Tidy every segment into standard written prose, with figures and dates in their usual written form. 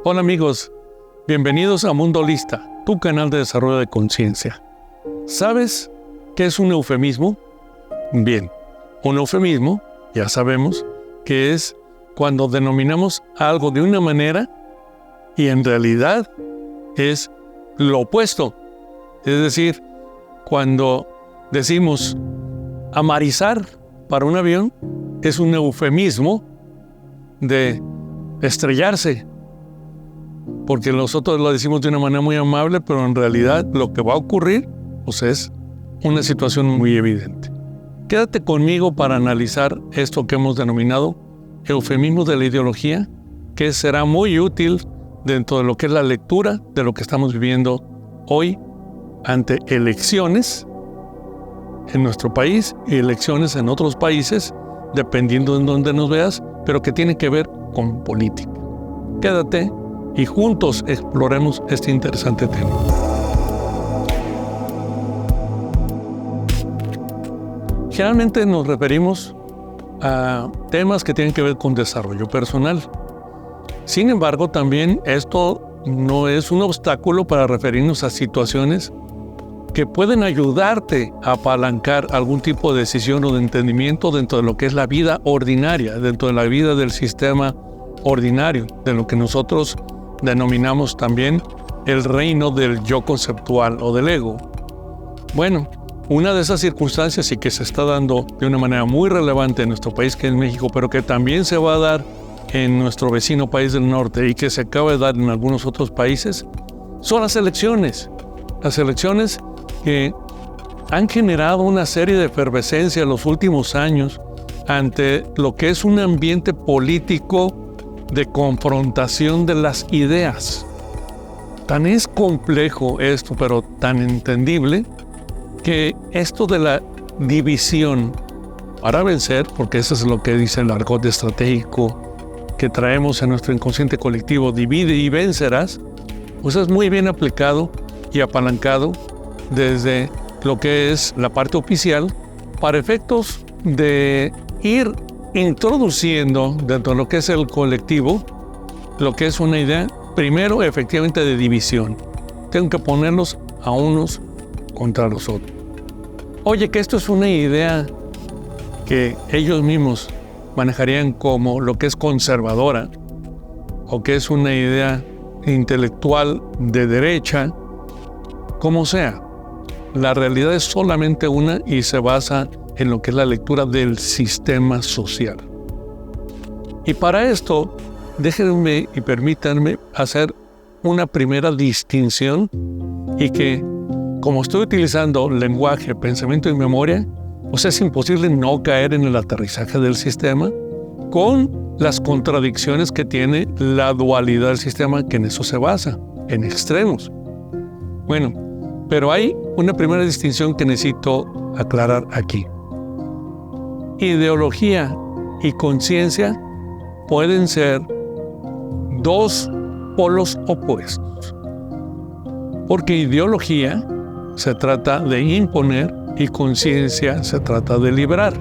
Hola amigos, bienvenidos a Mundo Holista, tu canal de desarrollo de conciencia. ¿Sabes qué es un eufemismo? Bien, un eufemismo, ya sabemos, que es cuando denominamos algo de una manera y en realidad es lo opuesto. Es decir, cuando decimos amarizar para un avión, es un eufemismo de estrellarse. Porque nosotros lo decimos de una manera muy amable, pero en realidad lo que va a ocurrir, pues es una situación muy evidente. Quédate conmigo para analizar esto que hemos denominado eufemismo de la ideología, que será muy útil dentro de lo que es la lectura de lo que estamos viviendo hoy ante elecciones en nuestro país y elecciones en otros países, dependiendo de dónde nos veas, pero que tiene que ver con política. Quédate y juntos exploremos este interesante tema. Generalmente nos referimos a temas que tienen que ver con desarrollo personal. Sin embargo, también esto no es un obstáculo para referirnos a situaciones que pueden ayudarte a apalancar algún tipo de decisión o de entendimiento dentro de lo que es la vida ordinaria, dentro de la vida del sistema ordinario, de lo que nosotros denominamos también el reino del yo conceptual o del ego. Bueno, una de esas circunstancias y que se está dando de una manera muy relevante en nuestro país, que es México, pero que también se va a dar en nuestro vecino país del norte y que se acaba de dar en algunos otros países, son las elecciones. Las elecciones que han generado una serie de efervescencia en los últimos años ante lo que es un ambiente político de confrontación de las ideas. Tan es complejo esto, pero tan entendible, que esto de la división para vencer, porque eso es lo que dice el argot estratégico que traemos en nuestro inconsciente colectivo, divide y vencerás, pues es muy bien aplicado y apalancado desde lo que es la parte oficial para efectos de ir introduciendo dentro de lo que es el colectivo lo que es una idea, primero efectivamente de división. Tengo que ponerlos a unos contra los otros. Oye, que esto es una idea que ellos mismos manejarían como lo que es conservadora o que es una idea intelectual de derecha, como sea. La realidad es solamente una y se basa en lo que es la lectura del sistema social. Y para esto, déjenme y permítanme hacer una primera distinción y que, como estoy utilizando lenguaje, pensamiento y memoria, pues es imposible no caer en el aterrizaje del sistema con las contradicciones que tiene la dualidad del sistema, que en eso se basa, en extremos. Bueno, pero hay una primera distinción que necesito aclarar aquí. Ideología y conciencia pueden ser dos polos opuestos. Porque ideología se trata de imponer y conciencia se trata de liberar.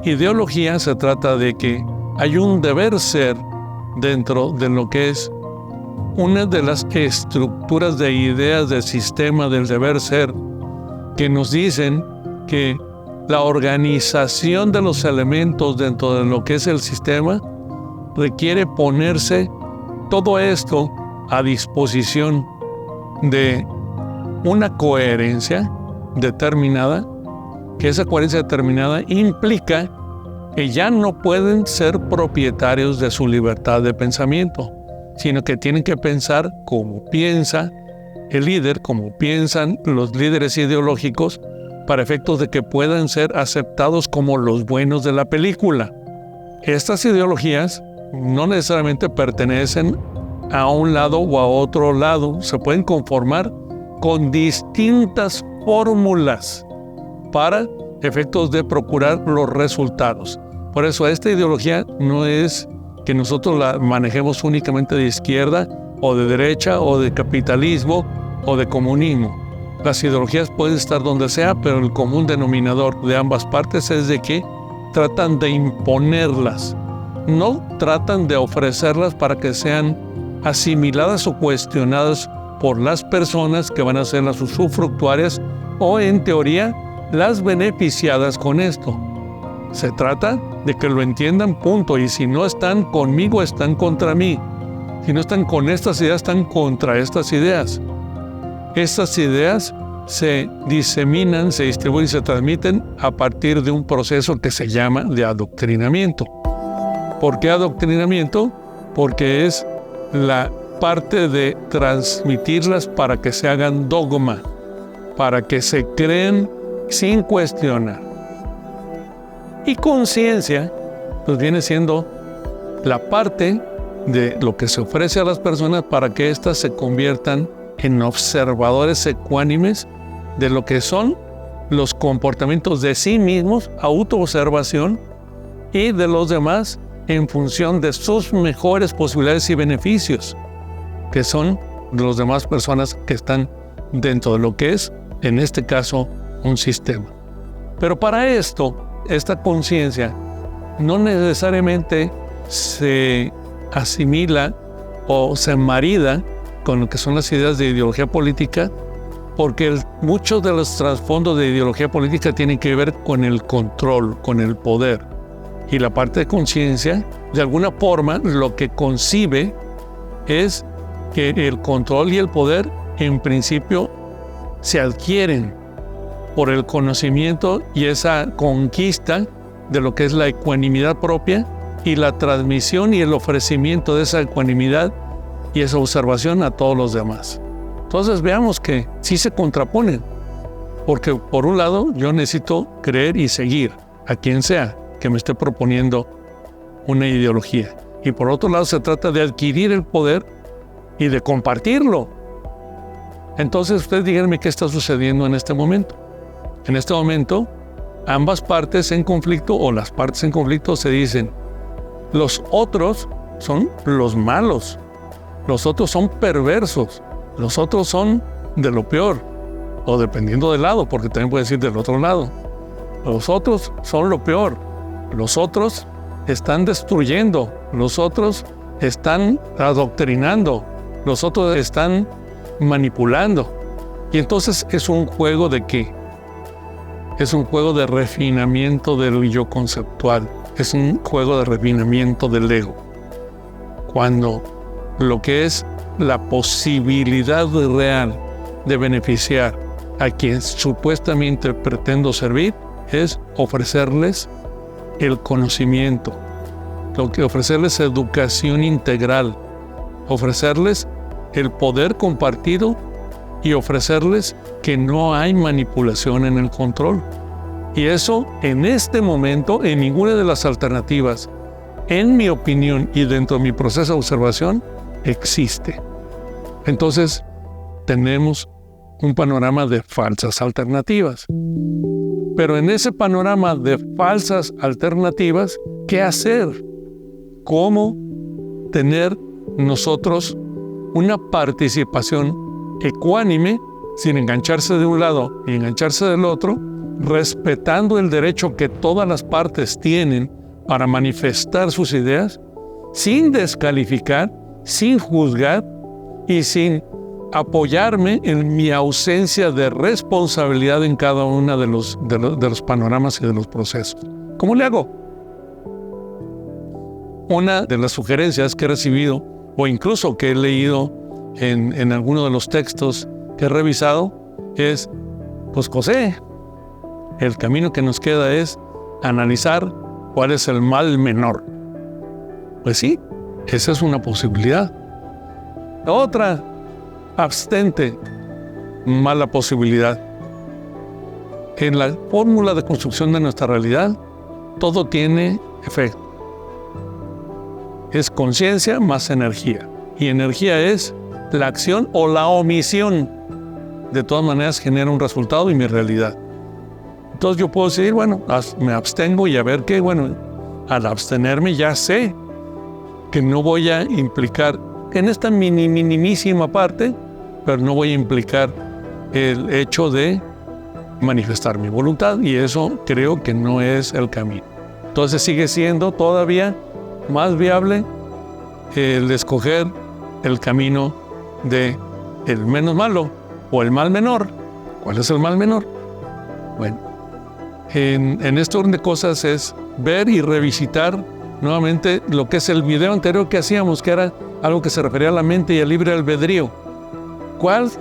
Ideología se trata de que hay un deber ser dentro de lo que es una de las estructuras de ideas del sistema del deber ser que nos dicen que la organización de los elementos dentro de lo que es el sistema requiere ponerse todo esto a disposición de una coherencia determinada, que esa coherencia determinada implica que ya no pueden ser propietarios de su libertad de pensamiento, sino que tienen que pensar como piensa el líder, como piensan los líderes ideológicos, para efectos de que puedan ser aceptados como los buenos de la película. Estas ideologías no necesariamente pertenecen a un lado o a otro lado, se pueden conformar con distintas fórmulas para efectos de procurar los resultados. Por eso esta ideología no es que nosotros la manejemos únicamente de izquierda o de derecha o de capitalismo o de comunismo. Las ideologías pueden estar donde sea, pero el común denominador de ambas partes es de que tratan de imponerlas, no tratan de ofrecerlas para que sean asimiladas o cuestionadas por las personas que van a ser las usufructuarias o, en teoría, las beneficiadas con esto. Se trata de que lo entiendan, punto. Y si no están conmigo, están contra mí. Si no están con estas ideas, están contra estas ideas. Estas ideas se diseminan, se distribuyen y se transmiten a partir de un proceso que se llama de adoctrinamiento. ¿Por qué adoctrinamiento? Porque es la parte de transmitirlas para que se hagan dogma, para que se creen sin cuestionar. Y conciencia, pues viene siendo la parte de lo que se ofrece a las personas para que éstas se conviertan en observadores ecuánimes de lo que son los comportamientos de sí mismos, autoobservación, y de los demás en función de sus mejores posibilidades y beneficios, que son de las demás personas que están dentro de lo que es, en este caso, un sistema. Pero para esto, esta conciencia no necesariamente se asimila o se marida con lo que son las ideas de ideología política, porque muchos de los trasfondos de ideología política tienen que ver con el control, con el poder. Y la parte de conciencia, de alguna forma, lo que concibe es que el control y el poder, en principio, se adquieren por el conocimiento y esa conquista de lo que es la ecuanimidad propia y la transmisión y el ofrecimiento de esa ecuanimidad y esa observación a todos los demás. Entonces veamos que sí se contraponen, porque por un lado yo necesito creer y seguir a quien sea que me esté proponiendo una ideología, y por otro lado se trata de adquirir el poder y de compartirlo. Entonces ustedes díganme qué está sucediendo en este momento. En este momento, ambas partes en conflicto o las partes en conflicto se dicen: los otros son los malos, los otros son perversos, los otros son de lo peor, o dependiendo del lado, porque también puede decir del otro lado. Los otros son lo peor, los otros están destruyendo, los otros están adoctrinando, los otros están manipulando. Y entonces es un juego de ¿qué? Es un juego de refinamiento del yo conceptual, es un juego de refinamiento del ego. Cuando lo que es la posibilidad real de beneficiar a quien supuestamente pretendo servir es ofrecerles el conocimiento, ofrecerles educación integral, ofrecerles el poder compartido y ofrecerles que no hay manipulación en el control. Y eso, en este momento, en ninguna de las alternativas, en mi opinión y dentro de mi proceso de observación, existe. Entonces, tenemos un panorama de falsas alternativas. Pero en ese panorama de falsas alternativas, ¿qué hacer? ¿Cómo tener nosotros una participación ecuánime, sin engancharse de un lado y engancharse del otro, respetando el derecho que todas las partes tienen para manifestar sus ideas, sin descalificar, sin juzgar y sin apoyarme en mi ausencia de responsabilidad en cada uno de los panoramas y de los procesos? ¿Cómo le hago? Una de las sugerencias que he recibido, o incluso que he leído en alguno de los textos que he revisado, es: pues José, el camino que nos queda es analizar cuál es el mal menor. Pues sí, esa es una posibilidad. Otra, abstente, mala posibilidad. En la fórmula de construcción de nuestra realidad, todo tiene efecto. Es conciencia más energía. Y energía es la acción o la omisión. De todas maneras genera un resultado y mi realidad. Entonces yo puedo decir, bueno, me abstengo y a ver qué. Bueno, al abstenerme ya sé que no voy a implicar en esta minimísima parte, pero no voy a implicar el hecho de manifestar mi voluntad, y eso creo que no es el camino. Entonces sigue siendo todavía más viable el escoger el camino de el menos malo o el mal menor. ¿Cuál es el mal menor? Bueno, en este orden de cosas es ver y revisitar nuevamente lo que es el video anterior que hacíamos, que era algo que se refería a la mente y al libre albedrío. ¿Cuál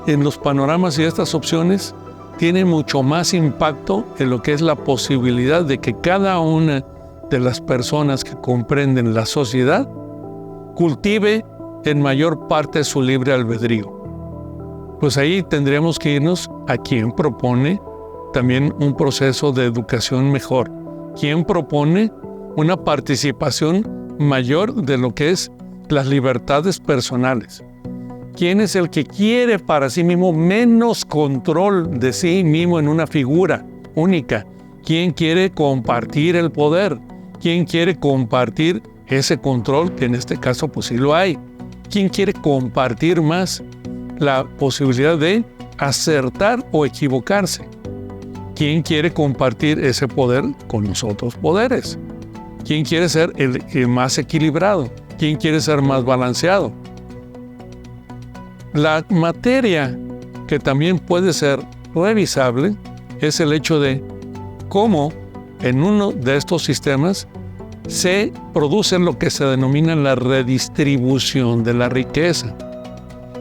en los panoramas y estas opciones tiene mucho más impacto en lo que es la posibilidad de que cada una de las personas que comprenden la sociedad cultive en mayor parte su libre albedrío? Pues ahí tendríamos que irnos a quien propone también un proceso de educación mejor, quien propone una participación mayor de lo que es las libertades personales. ¿Quién es el que quiere para sí mismo menos control de sí mismo en una figura única? ¿Quién quiere compartir el poder? ¿Quién quiere compartir ese control, que en este caso pues sí lo hay? ¿Quién quiere compartir más la posibilidad de acertar o equivocarse? ¿Quién quiere compartir ese poder con los otros poderes? ¿Quién quiere ser el más equilibrado? ¿Quién quiere ser más balanceado? La materia que también puede ser revisable es el hecho de cómo en uno de estos sistemas se produce lo que se denomina la redistribución de la riqueza.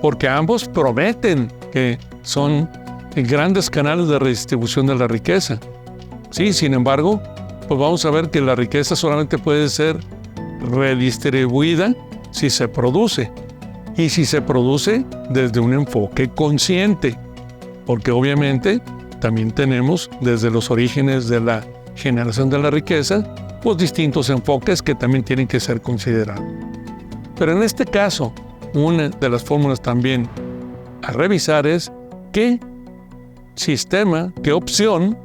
Porque ambos prometen que son grandes canales de redistribución de la riqueza. Sí, sin embargo, pues vamos a ver que la riqueza solamente puede ser redistribuida si se produce. Y si se produce desde un enfoque consciente. Porque obviamente también tenemos desde los orígenes de la generación de la riqueza, pues distintos enfoques que también tienen que ser considerados. Pero en este caso, una de las fórmulas también a revisar es qué sistema, qué opción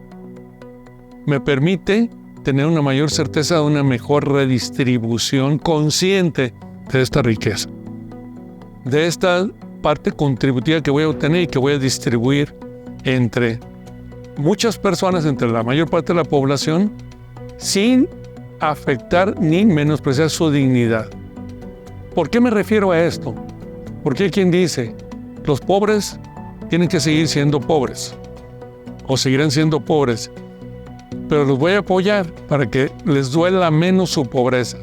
me permite tener una mayor certeza de una mejor redistribución consciente de esta riqueza, de esta parte contributiva que voy a obtener y que voy a distribuir entre muchas personas, entre la mayor parte de la población, sin afectar ni menospreciar su dignidad. ¿Por qué me refiero a esto? Porque hay quien dice, los pobres tienen que seguir siendo pobres, o seguirán siendo pobres, pero los voy a apoyar para que les duela menos su pobreza.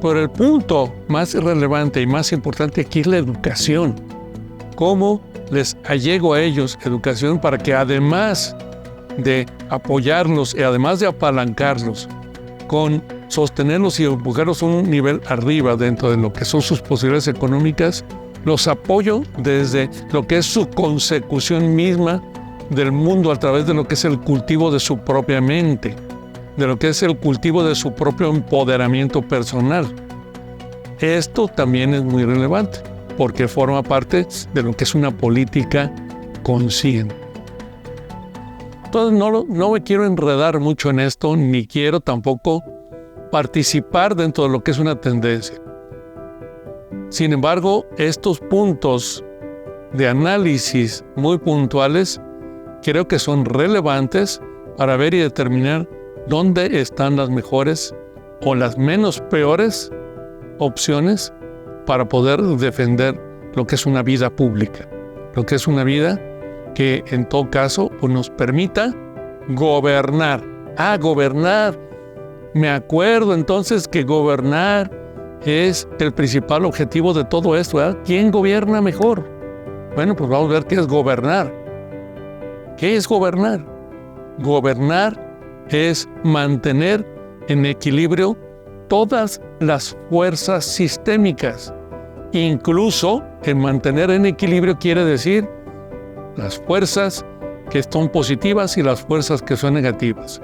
Pero el punto más relevante y más importante aquí es la educación. ¿Cómo les allego a ellos educación para que además de apoyarlos y además de apalancarlos con sostenerlos y empujarlos a un nivel arriba dentro de lo que son sus posibilidades económicas, los apoyo desde lo que es su consecución misma del mundo a través de lo que es el cultivo de su propia mente, de lo que es el cultivo de su propio empoderamiento personal? Esto también es muy relevante porque forma parte de lo que es una política consciente. Entonces no me quiero enredar mucho en esto, ni quiero tampoco participar dentro de lo que es una tendencia. Sin embargo, estos puntos de análisis muy puntuales creo que son relevantes para ver y determinar dónde están las mejores o las menos peores opciones para poder defender lo que es una vida pública, lo que es una vida que en todo caso pues, nos permita gobernar. Gobernar. Me acuerdo entonces que gobernar es el principal objetivo de todo esto, ¿verdad? ¿Quién gobierna mejor? Bueno, pues vamos a ver qué es gobernar. ¿Qué es gobernar? Gobernar es mantener en equilibrio todas las fuerzas sistémicas. Incluso en mantener en equilibrio quiere decir las fuerzas que son positivas y las fuerzas que son negativas.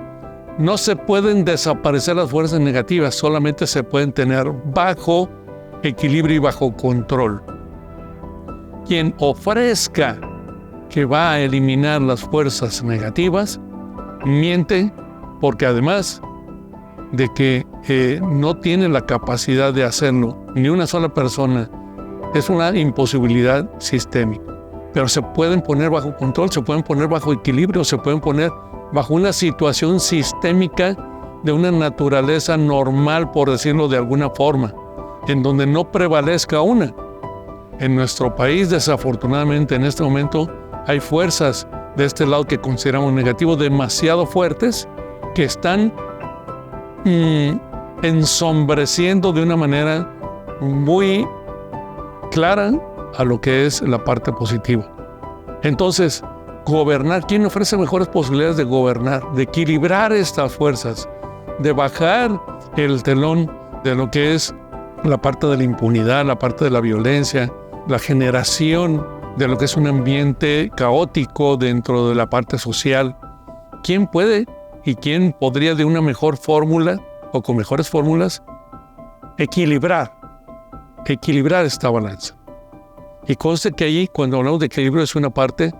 No se pueden desaparecer las fuerzas negativas, solamente se pueden tener bajo equilibrio y bajo control. Quien ofrezca que va a eliminar las fuerzas negativas, miente, porque además de que no tiene la capacidad de hacerlo ni una sola persona, es una imposibilidad sistémica. Pero se pueden poner bajo control, se pueden poner bajo equilibrio, se pueden poner bajo una situación sistémica de una naturaleza normal, por decirlo de alguna forma, en donde no prevalezca una. En nuestro país, desafortunadamente, en este momento, hay fuerzas de este lado que consideramos negativos demasiado fuertes que están ensombreciendo de una manera muy clara a lo que es la parte positiva. Entonces, gobernar, ¿quién ofrece mejores posibilidades de gobernar, de equilibrar estas fuerzas, de bajar el telón de lo que es la parte de la impunidad, la parte de la violencia, la generación de lo que es un ambiente caótico dentro de la parte social? ¿Quién puede y quién podría de una mejor fórmula o con mejores fórmulas equilibrar esta balanza? Y conste que allí, cuando hablamos de equilibrio, es una parte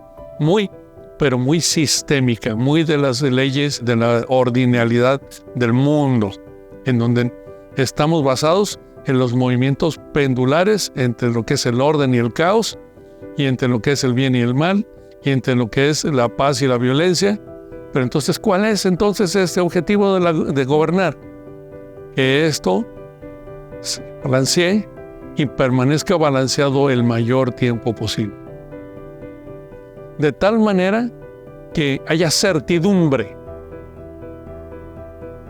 pero muy sistémica, muy de las leyes de la ordinalidad del mundo, en donde estamos basados en los movimientos pendulares entre lo que es el orden y el caos, y entre lo que es el bien y el mal, y entre lo que es la paz y la violencia. Pero entonces, ¿cuál es entonces este objetivo de gobernar? Que esto se balancee y permanezca balanceado el mayor tiempo posible. De tal manera que haya certidumbre.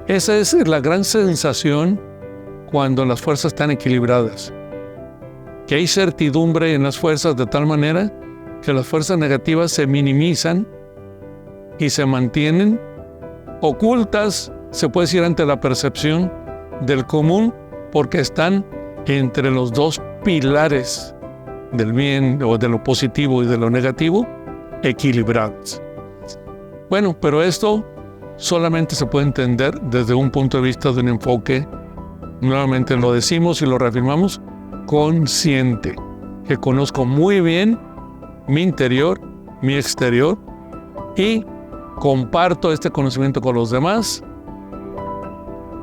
Esa es la gran sensación cuando las fuerzas están equilibradas. Que hay certidumbre en las fuerzas de tal manera que las fuerzas negativas se minimizan y se mantienen ocultas, se puede decir, ante la percepción del común, porque están entre los dos pilares del bien o de lo positivo y de lo negativo, equilibrados. Bueno, pero esto solamente se puede entender desde un punto de vista de un enfoque, nuevamente lo decimos y lo reafirmamos, consciente, que conozco muy bien mi interior, mi exterior, y comparto este conocimiento con los demás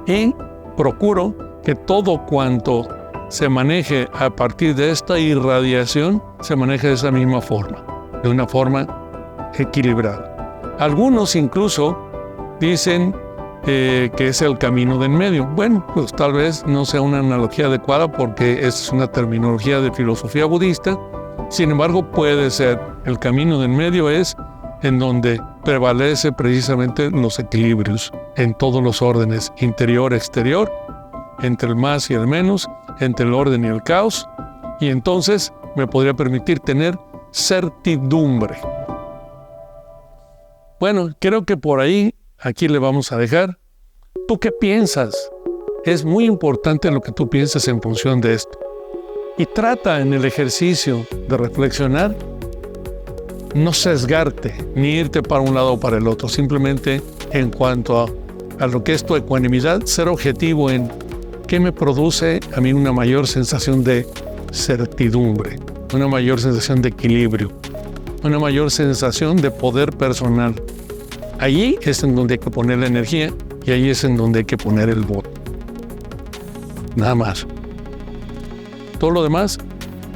y procuro que todo cuanto se maneje a partir de esta irradiación se maneje de esa misma forma, de una forma equilibrada. Algunos incluso dicen que es el camino del medio. Bueno, pues tal vez no sea una analogía adecuada porque es una terminología de filosofía budista. Sin embargo, puede ser. El camino del medio es en donde prevalece precisamente los equilibrios en todos los órdenes, interior, exterior, entre el más y el menos, entre el orden y el caos, y entonces me podría permitir tener certidumbre. Bueno, creo que por ahí, aquí le vamos a dejar. ¿Tú qué piensas? Es muy importante lo que tú pienses en función de esto. Y trata en el ejercicio de reflexionar, no sesgarte, ni irte para un lado o para el otro. Simplemente en cuanto a lo que es tu ecuanimidad, ser objetivo en qué me produce a mí una mayor sensación de certidumbre, una mayor sensación de equilibrio, una mayor sensación de poder personal. Allí es en donde hay que poner la energía y ahí es en donde hay que poner el voto. Nada más. Todo lo demás,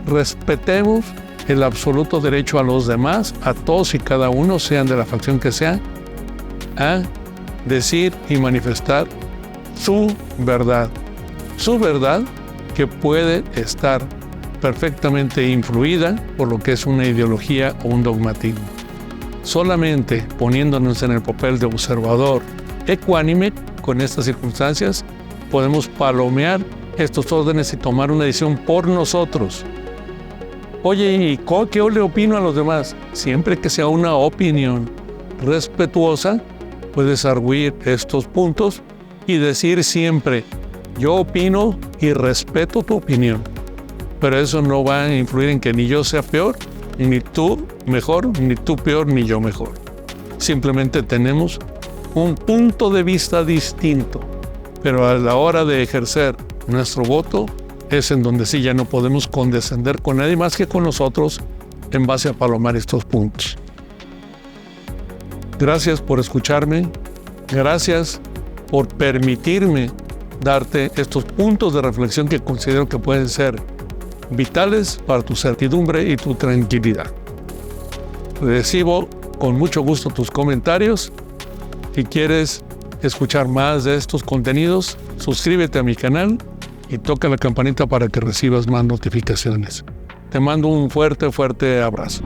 respetemos el absoluto derecho a los demás, a todos y cada uno, sean de la facción que sea, a decir y manifestar su verdad. Su verdad que puede estar perfectamente influida por lo que es una ideología o un dogmatismo. Solamente poniéndonos en el papel de observador ecuánime con estas circunstancias, podemos palomear estos órdenes y tomar una decisión por nosotros. Oye, ¿y qué le opino a los demás? Siempre que sea una opinión respetuosa, puedes arguir estos puntos y decir siempre, yo opino y respeto tu opinión. Pero eso no va a influir en que ni yo sea peor, ni tú mejor, ni tú peor, ni yo mejor. Simplemente tenemos un punto de vista distinto. Pero a la hora de ejercer nuestro voto, es en donde sí ya no podemos condescender con nadie más que con nosotros en base a palomar estos puntos. Gracias por escucharme. Gracias por permitirme darte estos puntos de reflexión que considero que pueden ser vitales para tu certidumbre y tu tranquilidad. Recibo con mucho gusto tus comentarios. Si quieres escuchar más de estos contenidos, suscríbete a mi canal y toca la campanita para que recibas más notificaciones. Te mando un fuerte, fuerte abrazo.